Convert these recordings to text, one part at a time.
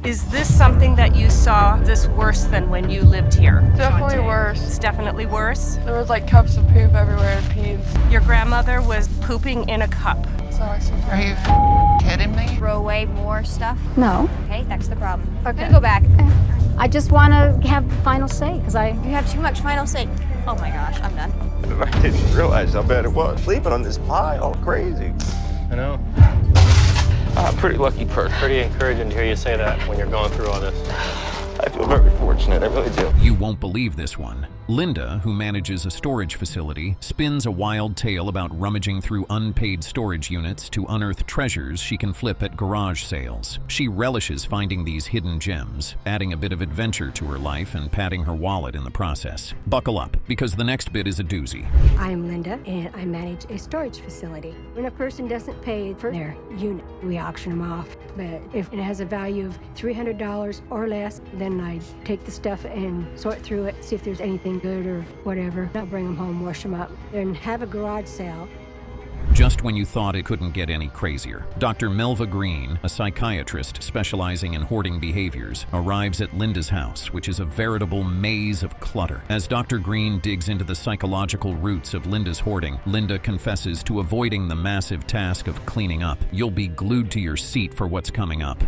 Is this something that you saw this worse than when you lived here? Definitely worse. It's definitely worse. There was like cups of poop everywhere and peas. Your grandmother was pooping in a cup. So I said, Are you kidding me? Throw away more stuff? No. Okay, that's the problem. Okay. I'm gonna go back. I just want to have final say because You have too much final say. Oh my gosh, I'm done. I didn't realize how bad it was. Sleeping on this pile, crazy. I know. Pretty lucky person. Pretty encouraging to hear you say that when you're going through all this. I feel very fortunate, I really do. You won't believe this one. Linda, who manages a storage facility, spins a wild tale about rummaging through unpaid storage units to unearth treasures she can flip at garage sales. She relishes finding these hidden gems, adding a bit of adventure to her life and padding her wallet in the process. Buckle up, because the next bit is a doozy. I'm Linda, and I manage a storage facility. When a person doesn't pay for their unit, we auction them off. But if it has a value of $300 or less, then I take the stuff and sort through it, see if there's anything good or whatever. I'll bring them home, wash them up, and have a garage sale. Just when you thought it couldn't get any crazier, Dr. Melva Green, a psychiatrist specializing in hoarding behaviors, arrives at Linda's house, which is a veritable maze of clutter. As Dr. Green digs into the psychological roots of Linda's hoarding, Linda confesses to avoiding the massive task of cleaning up. You'll be glued to your seat for what's coming up.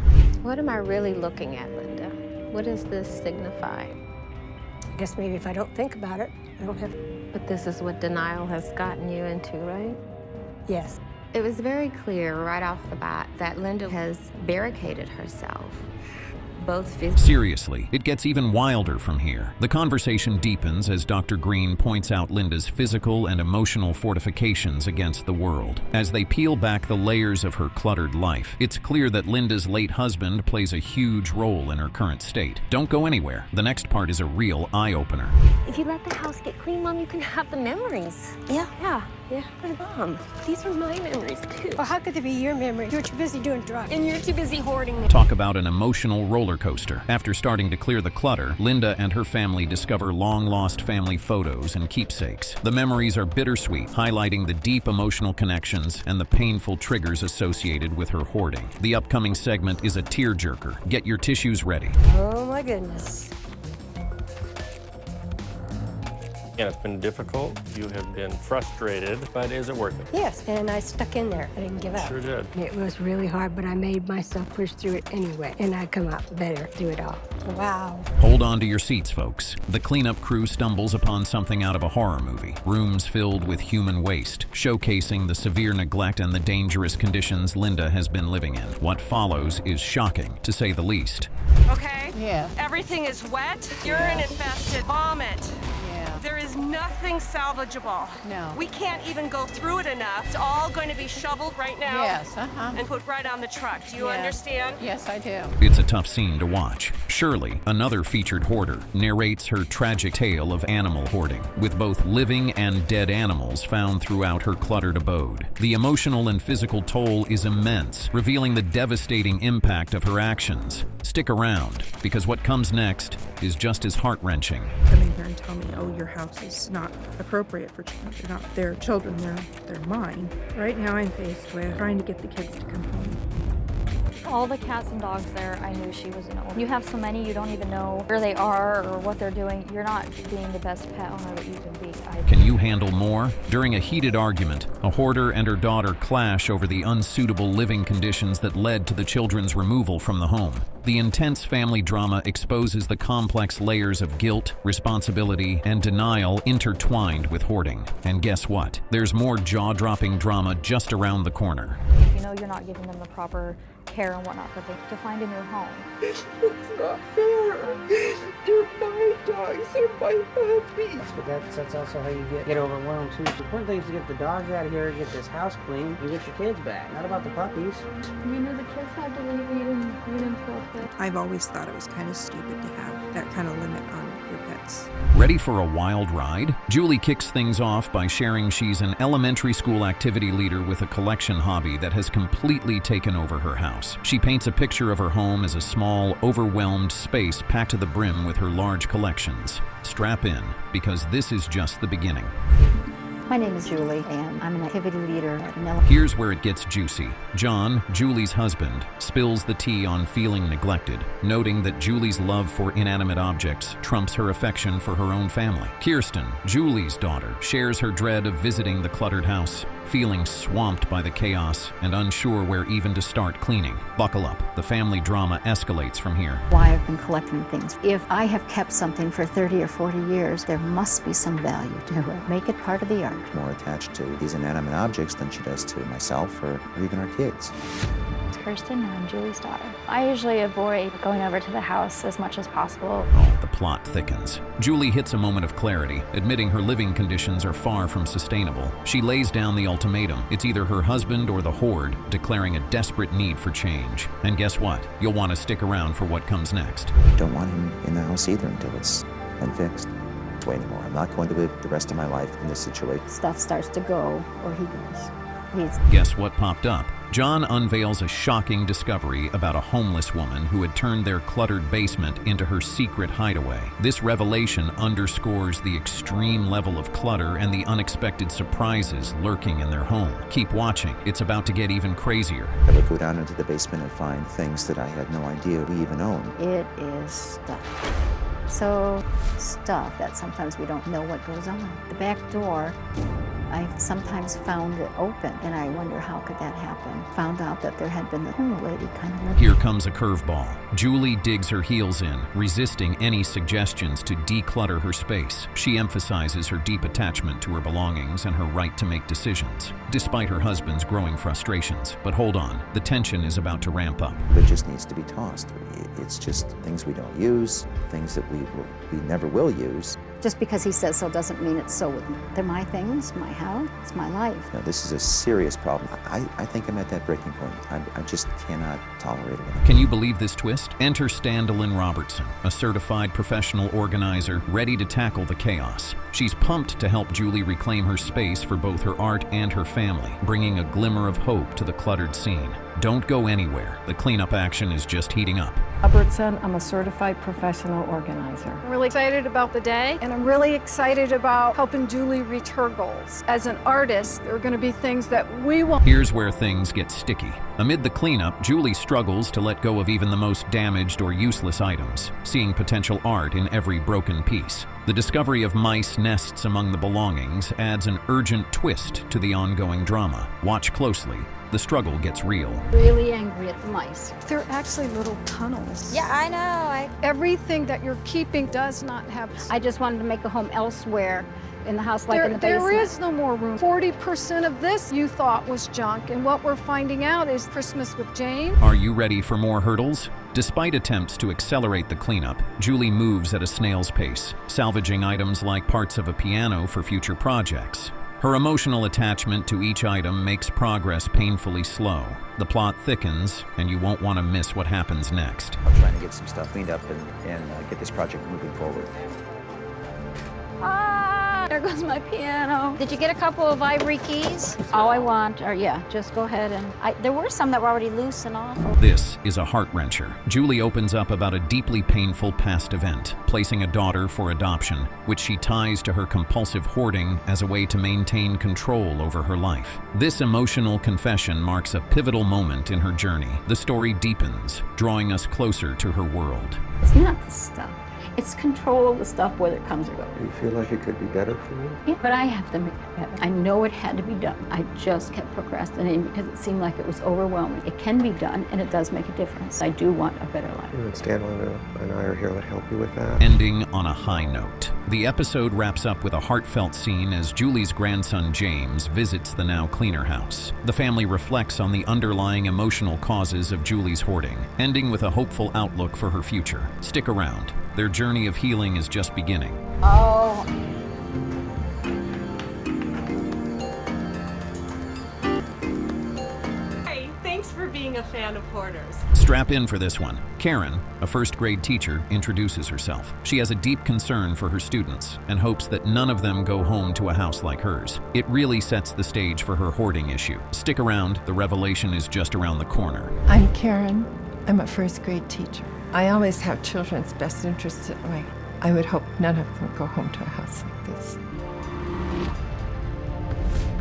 What am I really looking at, Linda? What does this signify? I guess maybe if I don't think about it, I don't have... But this is what denial has gotten you into, right? Yes. It was very clear right off the bat that Linda has barricaded herself, both physically. Seriously, it gets even wilder from here. The conversation deepens as Dr. Green points out Linda's physical and emotional fortifications against the world. As they peel back the layers of her cluttered life, it's clear that Linda's late husband plays a huge role in her current state. Don't go anywhere. The next part is a real eye-opener. If you let the house get clean, Mom, you can have the memories. Yeah. Mom, these are my memories, too. Well, how could they be your memory? You're too busy doing drugs. And you're too busy hoarding them. Talk about an emotional roller coaster. After starting to clear the clutter, Linda and her family discover long-lost family photos and keepsakes. The memories are bittersweet, highlighting the deep emotional connections and the painful triggers associated with her hoarding. The upcoming segment is a tearjerker. Get your tissues ready. Oh, my goodness. Yeah, it's been difficult. You have been frustrated, but is it worth it? Yes, and I stuck in there. I didn't give up. Sure did. It was really hard, but I made myself push through it anyway, and I come out better through it all. Wow. Hold on to your seats, folks. The cleanup crew stumbles upon something out of a horror movie. Rooms filled with human waste, showcasing the severe neglect and the dangerous conditions Linda has been living in. What follows is shocking, to say the least. Okay? Yeah. Everything is wet, urine infested, vomit. There is nothing salvageable. No. We can't even go through it enough. It's all going to be shoveled right now. Yes, And put right on the truck. Do you understand? Yes, I do. It's a tough scene to watch. Shirley, another featured hoarder, narrates her tragic tale of animal hoarding, with both living and dead animals found throughout her cluttered abode. The emotional and physical toll is immense, revealing the devastating impact of her actions. Stick around, because what comes next is just as heart-wrenching. Come in here and tell me, oh, your house is not appropriate for children. They're not their children, they're mine. Right now I'm faced with trying to get the kids to come home. All the cats and dogs there, I knew she was an owner. You have so many, you don't even know where they are or what they're doing. You're not being the best pet owner that you can be. Can you handle more? During a heated argument, a hoarder and her daughter clash over the unsuitable living conditions that led to the children's removal from the home. The intense family drama exposes the complex layers of guilt, responsibility, and denial intertwined with hoarding. And guess what? There's more jaw-dropping drama just around the corner. You know you're not giving them the proper care and whatnot that they to find a new home. It's not fair. They're my dogs, they're my puppies. But that's also how you get overwhelmed too. The important thing is to get the dogs out of here, get this house clean, and get your kids back. Not about the puppies. You know the kids had to leave you didn't feel fit. I've always thought it was kind of stupid to have that kind of limit on your pets. Ready for a wild ride? Julie kicks things off by sharing she's an elementary school activity leader with a collection hobby that has completely taken over her house. She paints a picture of her home as a small, overwhelmed space packed to the brim with her large collections. Strap in, because this is just the beginning. My name is Julie, and I'm an activity leader at an Here's where it gets juicy. John, Julie's husband, spills the tea on feeling neglected, noting that Julie's love for inanimate objects trumps her affection for her own family. Kirsten, Julie's daughter, shares her dread of visiting the cluttered house, feeling swamped by the chaos and unsure where even to start cleaning. Buckle up. The family drama escalates from here. Why I've been collecting things. If I have kept something for 30 or 40 years, there must be some value to it. Make it part of the art. More attached to these inanimate objects than she does to myself or even our kids. It's Kirsten, and I'm Julie's daughter. I usually avoid going over to the house as much as possible. Oh, the plot thickens. Julie hits a moment of clarity, admitting her living conditions are far from sustainable. She lays down the ultimatum. It's either her husband or the Horde, declaring a desperate need for change. And guess what? You'll want to stick around for what comes next. I don't want him in the house either until it's been fixed. Way anymore. I'm not going to live the rest of my life in this situation. Stuff starts to go, or he goes. Guess what popped up? John unveils a shocking discovery about a homeless woman who had turned their cluttered basement into her secret hideaway. This revelation underscores the extreme level of clutter and the unexpected surprises lurking in their home. Keep watching. It's about to get even crazier. I would go down into the basement and find things that I had no idea we even owned. It is stuff. So stuff that sometimes we don't know what goes on. The back door, I've sometimes found it open, and I wonder how could that happen. Found out that there had been the lady kind of living. Here comes a curveball. Julie digs her heels in, resisting any suggestions to declutter her space. She emphasizes her deep attachment to her belongings and her right to make decisions, despite her husband's growing frustrations. But hold on, the tension is about to ramp up. It just needs to be tossed. It's just things we don't use, things that we never will use. Just because he says so doesn't mean it's so with me. They're my things, my house, it's my life. Now, this is a serious problem. I think I'm at that breaking point. I just cannot tolerate it anymore. Can you believe this twist? Enter Standalyn Robertson, a certified professional organizer ready to tackle the chaos. She's pumped to help Julie reclaim her space for both her art and her family, bringing a glimmer of hope to the cluttered scene. Don't go anywhere. The cleanup action is just heating up. Robertson, I'm a certified professional organizer. I'm really excited about the day, and I'm really excited about helping Julie reach her goals. As an artist, there are going to be things that we want. Here's where things get sticky. Amid the cleanup, Julie struggles to let go of even the most damaged or useless items, seeing potential art in every broken piece. The discovery of mice nests among the belongings adds an urgent twist to the ongoing drama. Watch closely. The struggle gets real. Really angry at the mice. They're actually little tunnels. Yeah, I know. Everything that you're keeping does not have. I just wanted to make a home elsewhere in the house, like in the basement. There is no more room. 40% of this you thought was junk, and what we're finding out is Christmas with Jane. Are you ready for more hurdles? Despite attempts to accelerate the cleanup, Julie moves at a snail's pace, salvaging items like parts of a piano for future projects. Her emotional attachment to each item makes progress painfully slow. The plot thickens, and you won't want to miss what happens next. I'm trying to get some stuff cleaned up and get this project moving forward. There goes my piano. Did you get a couple of ivory keys? All I want are, just go ahead and... there were some that were already loose and awful. This is a heart-wrencher. Julie opens up about a deeply painful past event, placing a daughter for adoption, which she ties to her compulsive hoarding as a way to maintain control over her life. This emotional confession marks a pivotal moment in her journey. The story deepens, drawing us closer to her world. It's not the stuff. It's control of the stuff, whether it comes or goes. Do you feel like it could be better for you? Yeah, but I have to make it better. I know it had to be done. I just kept procrastinating because it seemed like it was overwhelming. It can be done, and it does make a difference. I do want a better life. And Standalyn and I are here to help you with that. Ending on a high note. The episode wraps up with a heartfelt scene as Julie's grandson James visits the now cleaner house. The family reflects on the underlying emotional causes of Julie's hoarding, ending with a hopeful outlook for her future. Stick around. Their journey of healing is just beginning. Oh. Hey, thanks for being a fan of Hoarders. Strap in for this one. Karen, a first-grade teacher, introduces herself. She has a deep concern for her students and hopes that none of them go home to a house like hers. It really sets the stage for her hoarding issue. Stick around, the revelation is just around the corner. I'm Karen. I'm a first-grade teacher. I always have children's best interests at mind. I would hope none of them go home to a house like this.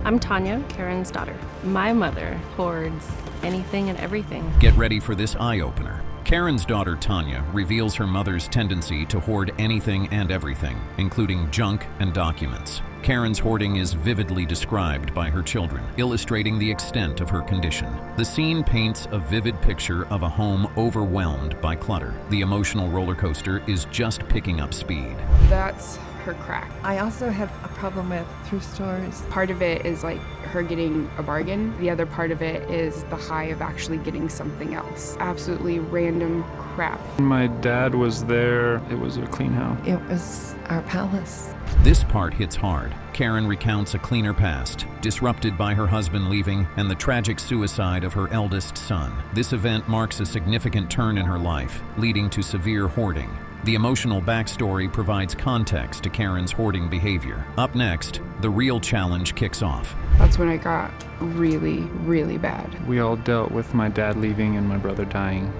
I'm Tanya, Karen's daughter. My mother hoards anything and everything. Get ready for this eye-opener. Karen's daughter, Tanya, reveals her mother's tendency to hoard anything and everything, including junk and documents. Karen's hoarding is vividly described by her children, illustrating the extent of her condition. The scene paints a vivid picture of a home overwhelmed by clutter. The emotional roller coaster is just picking up speed. That's her crack. I also have a problem with thrift stores. Part of it is like her getting a bargain. The other part of it is the high of actually getting something else. Absolutely random crap. My dad was there. It was a clean house. It was our palace. This part hits hard. Karen recounts a cleaner past, disrupted by her husband leaving and the tragic suicide of her eldest son. This event marks a significant turn in her life, leading to severe hoarding. The emotional backstory provides context to Karen's hoarding behavior. Up next, the real challenge kicks off. That's when I got really, really bad. We all dealt with my dad leaving and my brother dying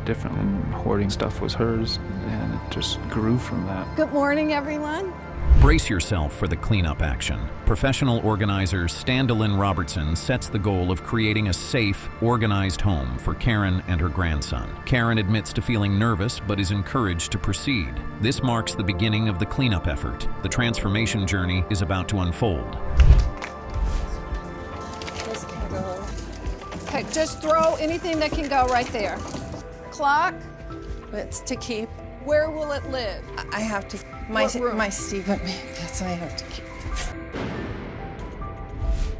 differently. And hoarding stuff was hers, and it just grew from that. Good morning, everyone. Brace yourself for the cleanup action. Professional organizer Standalyn Robertson sets the goal of creating a safe, organized home for Karen and her grandson. Karen admits to feeling nervous but is encouraged to proceed. This marks the beginning of the cleanup effort. The transformation journey is about to unfold. This can go. Okay, just throw anything that can go right there. Clock. It's to keep. Where will it live? I have to. My Stephen, yes, I have to keep.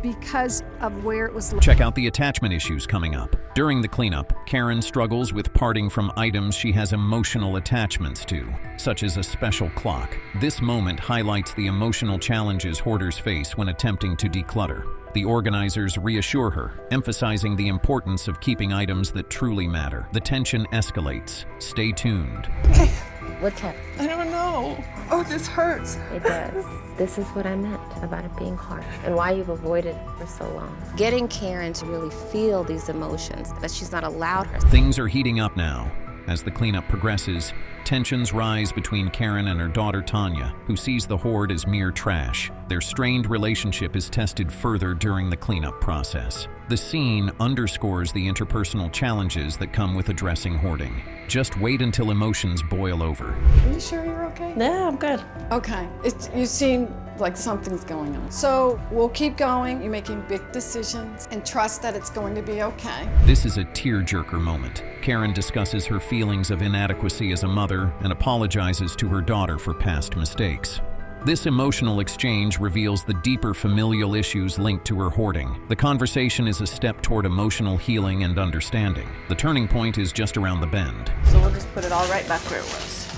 Because of where it was. Check out the attachment issues coming up. During the cleanup, Karen struggles with parting from items she has emotional attachments to, such as a special clock. This moment highlights the emotional challenges hoarders face when attempting to declutter. The organizers reassure her, emphasizing the importance of keeping items that truly matter. The tension escalates. Stay tuned. Okay. What's happening? I don't know. Oh, this hurts. It does. This is what I meant about it being hard and why you've avoided it for so long. Getting Karen to really feel these emotions that she's not allowed her. Things are heating up now. As the cleanup progresses, tensions rise between Karen and her daughter Tanya, who sees the hoard as mere trash. Their strained relationship is tested further during the cleanup process. The scene underscores the interpersonal challenges that come with addressing hoarding. Just wait until emotions boil over. Are you sure you're okay? Yeah, I'm good. Okay. You seem like something's going on. So we'll keep going. You're making big decisions and trust that it's going to be okay. This is a tear-jerker moment. Karen discusses her feelings of inadequacy as a mother and apologizes to her daughter for past mistakes. This emotional exchange reveals the deeper familial issues linked to her hoarding. The conversation is a step toward emotional healing and understanding. The turning point is just around the bend. So we'll just put it all right back where it was.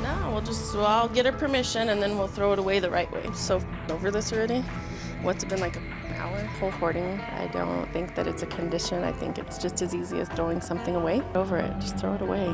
No, I'll get her permission and then we'll throw it away the right way. So over this already? What's it been like an hour? Whole hoarding, I don't think that it's a condition. I think it's just as easy as throwing something away. Over it, just throw it away.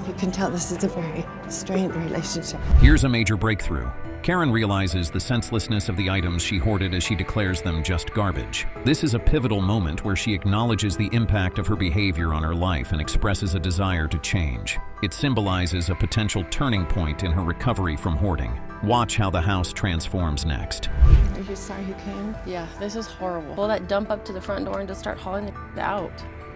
You can tell this is a very strained relationship. Here's a major breakthrough. Karen realizes the senselessness of the items she hoarded as she declares them just garbage. This is a pivotal moment where she acknowledges the impact of her behavior on her life and expresses a desire to change. It symbolizes a potential turning point in her recovery from hoarding. Watch how the house transforms next. Are you sorry you came? Yeah, this is horrible. Pull that dump up to the front door and just start hauling it out.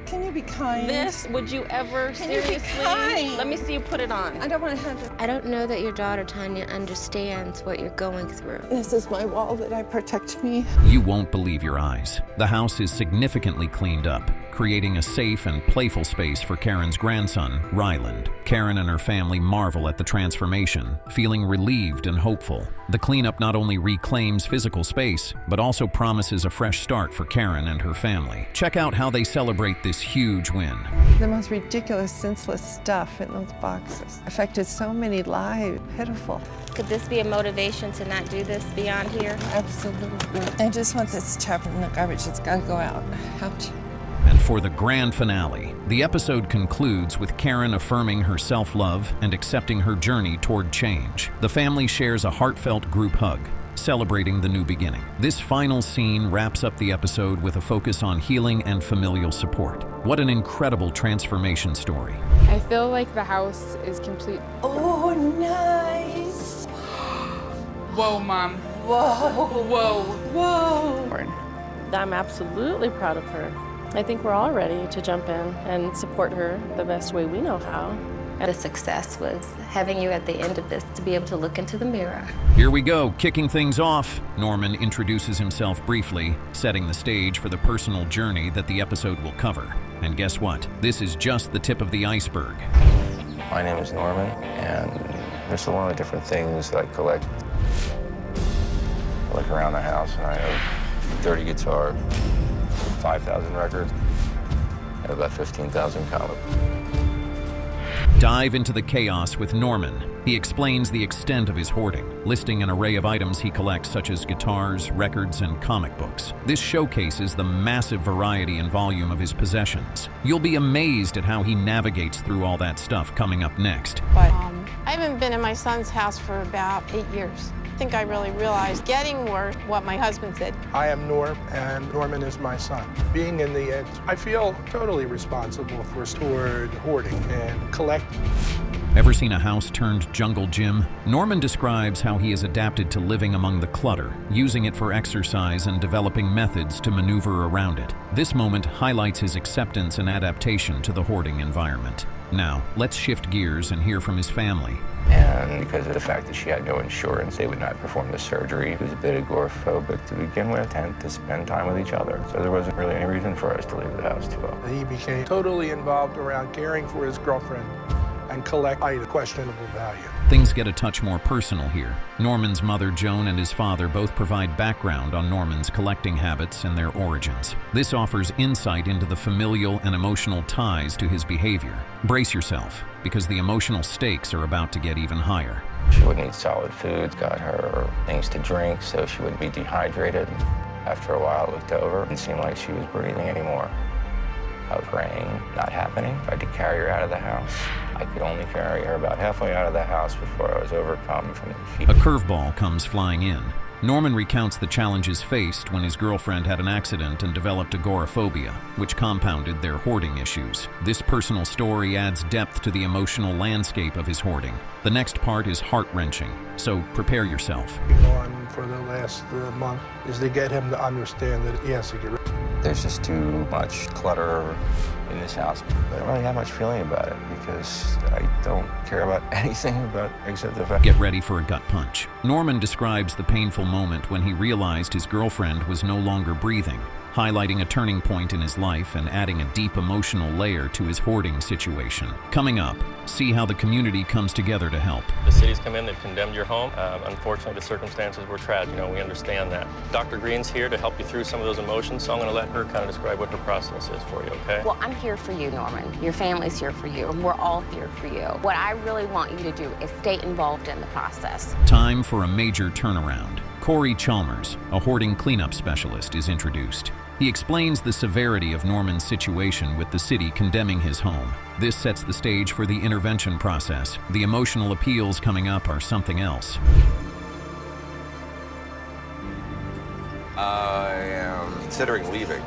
Can you be kind? This, would you ever seriously? You be kind? Let me see you put it on. I don't want to have it. I don't know that your daughter, Tanya, understands what you're going through. This is my wall that I protect me. You won't believe your eyes. The house is significantly cleaned up, creating a safe and playful space for Karen's grandson, Ryland. Karen and her family marvel at the transformation, feeling relieved and hopeful. The cleanup not only reclaims physical space, but also promises a fresh start for Karen and her family. Check out how they celebrate this huge win. The most ridiculous, senseless stuff in those boxes affected so many lives. Pitiful. Could this be a motivation to not do this beyond here? Absolutely. I just want this stuff in the garbage. It's got to go out. Ouch. And for the grand finale, the episode concludes with Karen affirming her self-love and accepting her journey toward change. The family shares a heartfelt group hug, celebrating the new beginning. This final scene wraps up the episode with a focus on healing and familial support. What an incredible transformation story. I feel like the house is complete. Oh, nice. Whoa, Mom. Whoa, whoa, whoa. I'm absolutely proud of her. I think we're all ready to jump in and support her the best way we know how. The success was having you at the end of this to be able to look into the mirror. Here we go, kicking things off. Norman introduces himself briefly, setting the stage for the personal journey that the episode will cover. And guess what? This is just the tip of the iceberg. My name is Norman, and there's a lot of different things that I collect. I look around the house, and I have 30 guitars, 5,000 records, and about 15,000 comics. Dive into the chaos with Norman. He explains the extent of his hoarding, listing an array of items he collects such as guitars, records, and comic books. This showcases the massive variety and volume of his possessions. You'll be amazed at how he navigates through all that stuff coming up next. But I haven't been in my son's house for about 8 years. I think I really realized getting more what my husband said. I am Norm, and Norman is my son. Being in the end, I feel totally responsible for stored hoarding and collecting. Ever seen a house turned jungle gym? Norman describes how he has adapted to living among the clutter, using it for exercise and developing methods to maneuver around it. This moment highlights his acceptance and adaptation to the hoarding environment. Now, let's shift gears and hear from his family. And because of the fact that she had no insurance, they would not perform the surgery. He was a bit agoraphobic to begin with, tend to spend time with each other. So there wasn't really any reason for us to leave the house too well. He became totally involved around caring for his girlfriend and collect items of questionable value. Things get a touch more personal here. Norman's mother, Joan, and his father both provide background on Norman's collecting habits and their origins. This offers insight into the familial and emotional ties to his behavior. Brace yourself, because the emotional stakes are about to get even higher. She would need solid foods, got her things to drink so she wouldn't be dehydrated. After a while, it looked over and seemed like she was breathing anymore. I was praying, not happening. I had to carry her out of the house. I could only carry her about halfway out of the house before I was overcome from the feet. A curveball comes flying in. Norman recounts the challenges faced when his girlfriend had an accident and developed agoraphobia, which compounded their hoarding issues. This personal story adds depth to the emotional landscape of his hoarding. The next part is heart-wrenching, so prepare yourself. On for the last month is to get him to understand that he has to get rid. There's just too much clutter in this house. I don't really have much feeling about it because I don't care about anything about except the fact. Get ready for a gut punch. Norman describes the painful moment when he realized his girlfriend was no longer breathing, highlighting a turning point in his life and adding a deep emotional layer to his hoarding situation. Coming up, see how the community comes together to help. The city's come in, they've condemned your home. Unfortunately, the circumstances were tragic. We understand that. Dr. Green's here to help you through some of those emotions, so I'm going to let her kind of describe what her process is for you, okay? Well, I'm here for you, Norman. Your family's here for you. We're all here for you. What I really want you to do is stay involved in the process. Time for a major turnaround. Corey Chalmers, a hoarding cleanup specialist, is introduced. He explains the severity of Norman's situation with the city condemning his home. This sets the stage for the intervention process. The emotional appeals coming up are something else. I am considering leaving.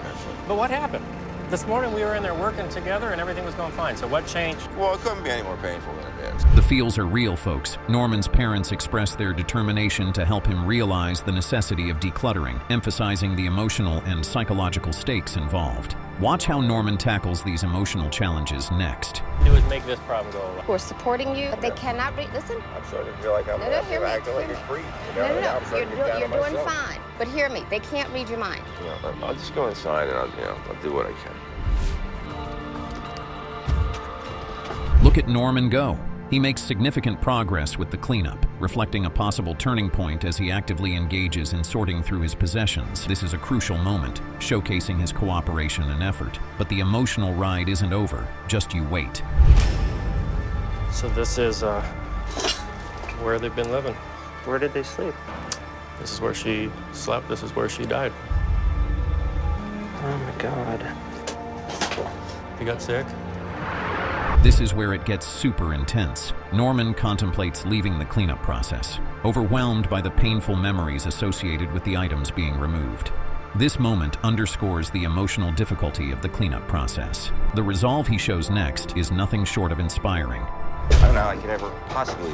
But what happened? This morning we were in there working together and everything was going fine. So what changed? Well, it couldn't be any more painful than it is. The feels are real, folks. Norman's parents express their determination to help him realize the necessity of decluttering, emphasizing the emotional and psychological stakes involved. Watch how Norman tackles these emotional challenges next. Do is make this problem go away. We're supporting you, but they cannot listen. I'm starting to feel like I'm acting like a creep. You're doing fine. But hear me, they can't read your mind. I'll just go inside and I'll do what I can. Look at Norman go. He makes significant progress with the cleanup, reflecting a possible turning point as he actively engages in sorting through his possessions. This is a crucial moment, showcasing his cooperation and effort. But the emotional ride isn't over. Just you wait. So this is where they've been living. Where did they sleep? This is where she slept. This is where she died. Oh my God. You got sick? This is where it gets super intense. Norman contemplates leaving the cleanup process, overwhelmed by the painful memories associated with the items being removed. This moment underscores the emotional difficulty of the cleanup process. The resolve he shows next is nothing short of inspiring. I than I could ever possibly,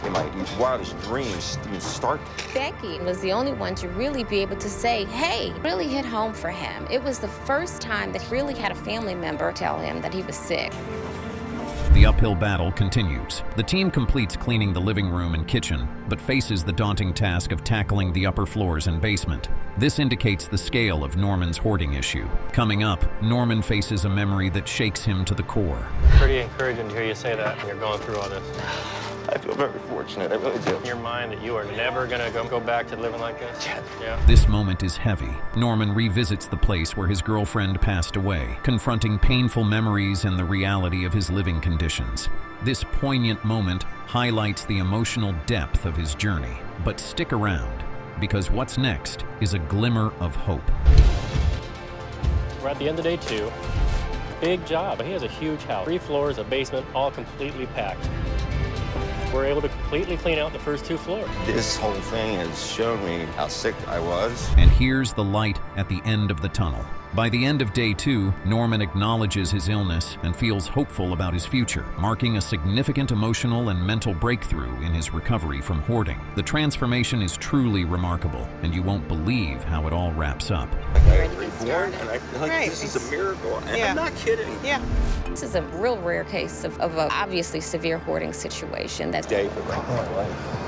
in my wildest dreams, even start. Becky was the only one to really be able to say, hey, really hit home for him. It was the first time that he really had a family member tell him that he was sick. The uphill battle continues. The team completes cleaning the living room and kitchen, but faces the daunting task of tackling the upper floors and basement. This indicates the scale of Norman's hoarding issue. Coming up, Norman faces a memory that shakes him to the core. Pretty encouraging to hear you say that when you're going through all this. I feel very fortunate, I really do. In your mind that you are never gonna go back to living like this? Yeah. This moment is heavy. Norman revisits the place where his girlfriend passed away, confronting painful memories and the reality of his living conditions. This poignant moment highlights the emotional depth of his journey. But stick around, because what's next is a glimmer of hope. We're at the end of day 2. Big job. He has a huge house. 3 floors, a basement, all completely packed. We're able to completely clean out the first 2 floors. This whole thing has shown me how sick I was. And here's the light at the end of the tunnel. By the end of day 2, Norman acknowledges his illness and feels hopeful about his future, marking a significant emotional and mental breakthrough in his recovery from hoarding. The transformation is truly remarkable, and you won't believe how it all wraps up. I was reborn, and I feel like this is a miracle. And I'm not kidding. Yeah. This is a real rare case of an obviously severe hoarding situation. Day for my life.